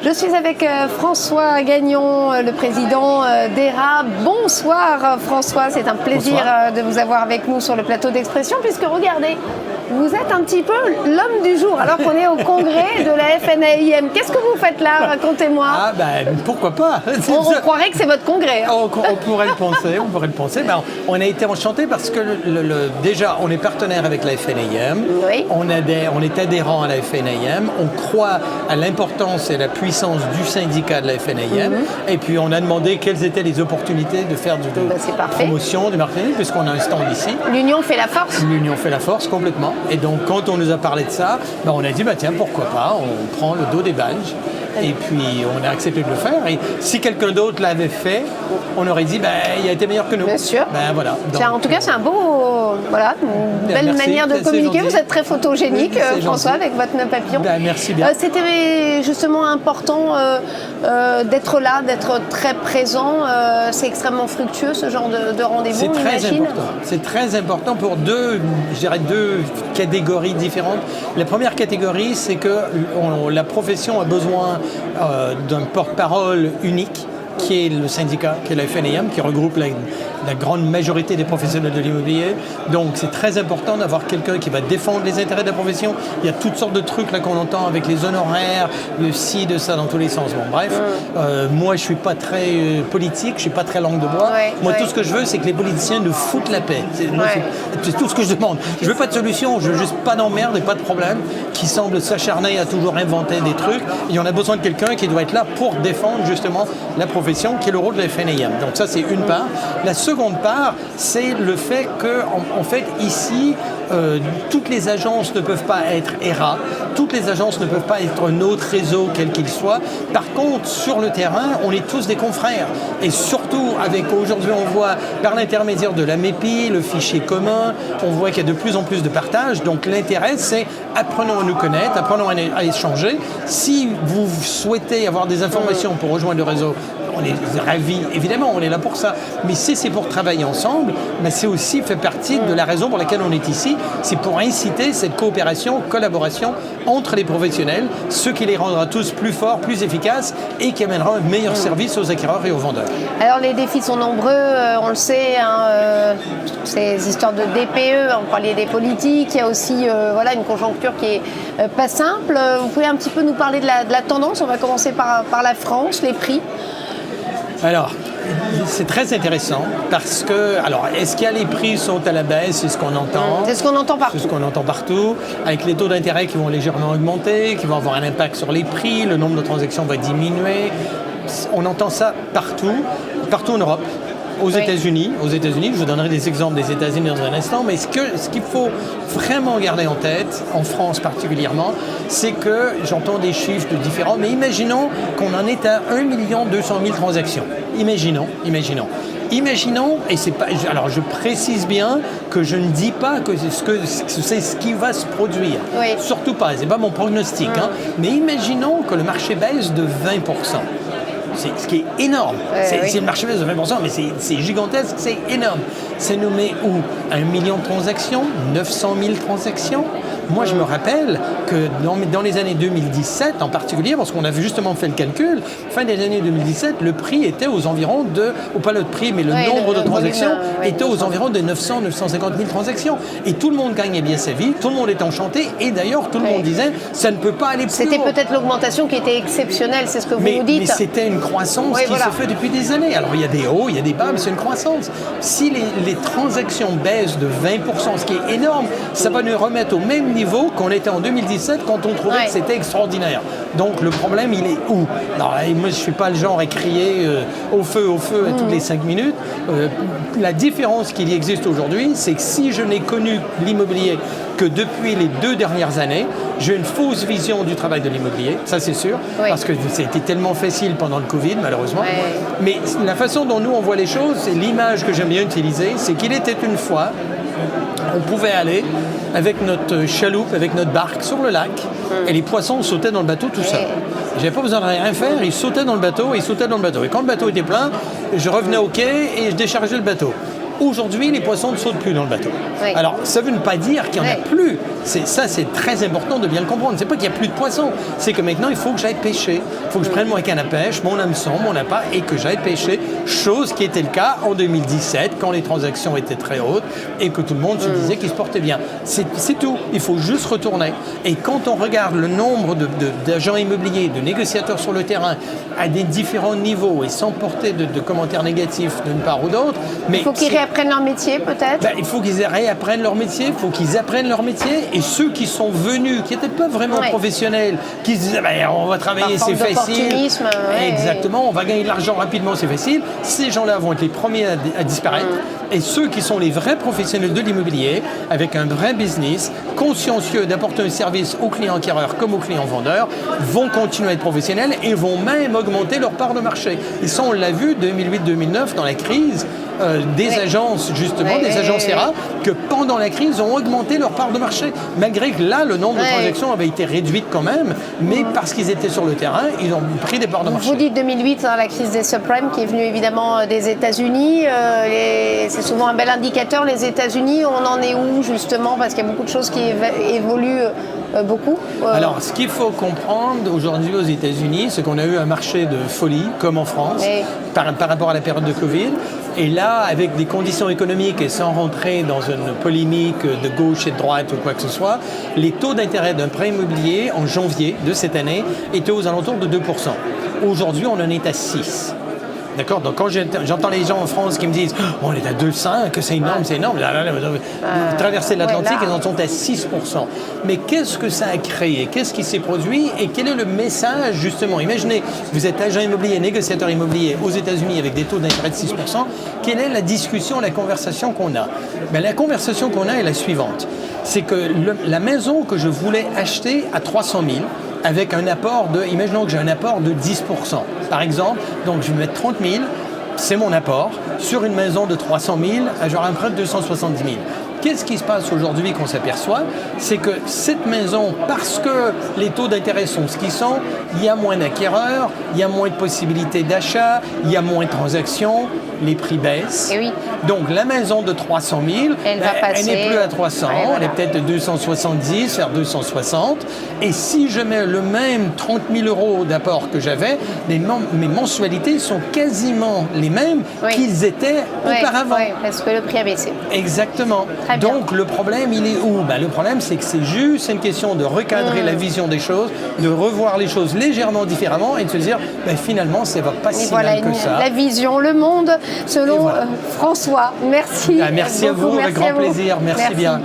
Je suis avec François Gagnon, le président d'ERA. Bonsoir François, c'est un plaisir de vous avoir avec nous sur le plateau d'Expression, puisque regardez, vous êtes un petit peu l'homme du jour, alors qu'on est au congrès de la FNAIM. Qu'est-ce que vous faites là? Racontez-moi. Ah ben, pourquoi pas. On croirait que c'est votre congrès. Hein. On pourrait le penser. Ben, on a été enchantés parce que déjà, on est partenaire avec la FNAIM. Oui. On est adhérent à la FNAIM. On croit à l'importance et la puissance du syndicat de la FNAIM. Et puis, on a demandé quelles étaient les opportunités de faire de promotion, du marketing, puisqu'on a un stand ici. L'union fait la force. L'union fait la force, complètement. Et donc, quand on nous a parlé de ça, ben, on a dit, tiens, pourquoi pas, on prend le dos des badges. Et puis, on a accepté de le faire. Et si quelqu'un d'autre l'avait fait, on aurait dit, il a été meilleur que nous. Bien sûr. Ben, voilà. Donc, en tout cas, c'est une belle manière de communiquer. Vous êtes très photogénique, François, avec votre nœud papillon. Merci bien. C'était justement important d'être là, d'être très présent. C'est extrêmement fructueux, ce genre de rendez-vous. C'est très important. C'est très important pour deux catégories différentes. La première catégorie, c'est que la profession a besoin d'un porte-parole unique, qui est le syndicat, qui est la FNAIM, qui regroupe la grande majorité des professionnels de l'immobilier. Donc c'est très important d'avoir quelqu'un qui va défendre les intérêts de la profession. Il y a toutes sortes de trucs là qu'on entend avec les honoraires, de ci, de ça, dans tous les sens. Bon, bref, moi je suis pas très politique, je suis pas très langue de bois. Tout ce que je veux, c'est que les politiciens nous foutent la paix. C'est tout ce que je demande. Je veux pas de solution, je veux juste pas d'emmerde et pas de problème, qui semble s'acharner à toujours inventer des trucs. Et on a besoin de quelqu'un qui doit être là pour défendre justement la profession, qui est le rôle de la FNAIM. Donc ça, c'est une part. La seconde part, c'est le fait que, en fait, ici, toutes les agences ne peuvent pas être ERA, toutes les agences ne peuvent pas être un autre réseau, quel qu'il soit. Par contre, sur le terrain, on est tous des confrères. Et surtout, aujourd'hui, on voit, par l'intermédiaire de la MEPI, le fichier commun, on voit qu'il y a de plus en plus de partage. Donc l'intérêt, c'est apprenons à nous connaître, apprenons à échanger. Si vous souhaitez avoir des informations pour rejoindre le réseau, on est ravis, évidemment, on est là pour ça. Mais si c'est pour travailler ensemble, c'est aussi fait partie de la raison pour laquelle on est ici. C'est pour inciter cette coopération, collaboration entre les professionnels, ce qui les rendra tous plus forts, plus efficaces et qui amènera un meilleur service aux acquéreurs et aux vendeurs. Alors les défis sont nombreux, on le sait, ces histoires de DPE, on parlait des politiques, il y a aussi une conjoncture qui est pas simple. Vous pouvez un petit peu nous parler de la tendance? On va commencer par la France, les prix. Alors, c'est très intéressant parce que, est-ce que les prix sont à la baisse? C'est ce qu'on entend. C'est ce qu'on entend partout. C'est ce qu'on entend partout, avec les taux d'intérêt qui vont légèrement augmenter, qui vont avoir un impact sur les prix, le nombre de transactions va diminuer. On entend ça partout en Europe. Aux États-Unis, je vous donnerai des exemples des États-Unis dans un instant, mais ce qu'il faut vraiment garder en tête, en France particulièrement, c'est que j'entends des chiffres différents, mais imaginons qu'on en est à 1 200 000 transactions. Imaginons, et c'est pas. Alors je précise bien que je ne dis pas que c'est ce qui va se produire. Oui. Surtout pas, c'est pas mon pronostic, mais imaginons que le marché baisse de 20%. C'est ce qui est énorme. C'est le marché baisse de 20%, mais c'est gigantesque, c'est énorme. Ça nous met où? 1 million de transactions, 900 000 transactions. Moi, je me rappelle que dans les années 2017, en particulier, parce qu'on avait justement fait le calcul, fin des années 2017, le prix était aux environs ou pas le prix, mais le nombre de transactions était aux environs de 900 950 000 transactions. Et tout le monde gagnait bien sa vie, tout le monde était enchanté, et d'ailleurs, tout le monde disait, ça ne peut pas aller plus haut. C'était peut-être l'augmentation qui était exceptionnelle, c'est ce que vous nous dites. Mais c'était une croissance qui se fait depuis des années. Alors, il y a des hauts, il y a des bas, mais c'est une croissance. Si les transactions baissent de 20%, ce qui est énorme, ça va nous remettre au même niveau qu'on était en 2017 quand on trouvait que c'était extraordinaire. Donc le problème, il est où? Alors, moi, je ne suis pas le genre à crier au feu à toutes les 5 minutes. La différence qu'il existe aujourd'hui, c'est que si je n'ai connu l'immobilier que depuis les 2 dernières années, j'ai une fausse vision du travail de l'immobilier, ça c'est sûr, parce que ça a été tellement facile pendant le Covid, malheureusement. Mais la façon dont nous on voit les choses, c'est l'image que j'aime bien utiliser, c'est qu'il était une fois, on pouvait aller avec notre chaloupe, avec notre barque sur le lac, et les poissons sautaient dans le bateau tout seuls. J'avais pas besoin de rien faire, ils sautaient dans le bateau, Et quand le bateau était plein, je revenais au quai et je déchargeais le bateau. Aujourd'hui, les poissons ne sautent plus dans le bateau. Oui. Alors, ça ne veut pas dire qu'il n'y en a Oui. plus. C'est très important de bien le comprendre. C'est pas qu'il n'y a plus de poissons. C'est que maintenant, il faut que j'aille pêcher. Il faut que je prenne mon canne à pêche, mon hameçon, mon appât et que j'aille pêcher. Chose qui était le cas en 2017, quand les transactions étaient très hautes et que tout le monde se disait qu'il se portait bien. C'est tout. Il faut juste retourner. Et quand on regarde le nombre d'agents immobiliers, de négociateurs sur le terrain, à des différents niveaux et sans porter de commentaires négatifs d'une part ou d'autre, mais Il faut qu'ils réapprennent leur métier, peut-être. il faut qu'ils réapprennent leur métier, il faut qu'ils apprennent leur métier. Et ceux qui sont venus, qui n'étaient pas vraiment Ouais. professionnels, qui se disaient on va travailler, Par c'est forme facile. d'opportunisme, ouais. Exactement, on va gagner de l'argent rapidement, c'est facile. Ces gens-là vont être les premiers à disparaître. Et ceux qui sont les vrais professionnels de l'immobilier, avec un vrai business, consciencieux d'apporter un service aux clients acquéreurs comme aux clients vendeurs, vont continuer à être professionnels et vont même augmenter leur part de marché. Et ça, on l'a vu 2008-2009 dans la crise. Des agences, justement, des agences ERA, que pendant la crise ont augmenté leur part de marché. Malgré que là, le nombre de transactions avait été réduit quand même, mais parce qu'ils étaient sur le terrain, ils ont pris des parts de marché. Vous dites 2008, la crise des subprimes qui est venue évidemment des États-Unis. C'est souvent un bel indicateur. Les États-Unis, on en est où justement? Parce qu'il y a beaucoup de choses qui évoluent beaucoup. Alors, ce qu'il faut comprendre aujourd'hui aux États-Unis, c'est qu'on a eu un marché de folie, comme en France, par rapport à la période de Covid. Et là, avec des conditions économiques et sans rentrer dans une polémique de gauche et de droite ou quoi que ce soit, les taux d'intérêt d'un prêt immobilier en janvier de cette année étaient aux alentours de 2%. Aujourd'hui, on en est à 6%. D'accord? Donc quand j'entends les gens en France qui me disent « on est à 2,5, c'est énorme, c'est énorme », vous traversez l'Atlantique, ils en sont à 6%. Mais qu'est-ce que ça a créé? Qu'est-ce qui s'est produit? Et quel est le message, justement? Imaginez, vous êtes agent immobilier, négociateur immobilier aux États-Unis avec des taux d'intérêt de 6%. Quelle est la discussion, la conversation qu'on a? La conversation qu'on a est la suivante. C'est que la maison que je voulais acheter à 300 000, avec un apport imaginons que j'ai un apport de 10%. Par exemple, donc je vais mettre 30 000, c'est mon apport, sur une maison de 300 000, j'aurai un prêt de 270 000. Qu'est-ce qui se passe aujourd'hui qu'on s'aperçoit? C'est que cette maison, parce que les taux d'intérêt sont ce qu'ils sont, il y a moins d'acquéreurs, il y a moins de possibilités d'achat, il y a moins de transactions, les prix baissent. Et oui. Donc la maison de 300 000, elle n'est plus à 300, elle est peut-être de 270 vers 260. Et si je mets le même 30 000 € d'apport que j'avais, mes mensualités sont quasiment les mêmes qu'ils étaient auparavant. Oui, parce que le prix a baissé. Exactement. Donc le problème, il est où? Le problème, c'est que c'est juste une question de recadrer la vision des choses, de revoir les choses légèrement différemment et de se dire, finalement, ça ne va pas si mal que ça. La vision, le monde, selon François. Merci. Merci beaucoup, à vous, avec grand plaisir. Merci bien.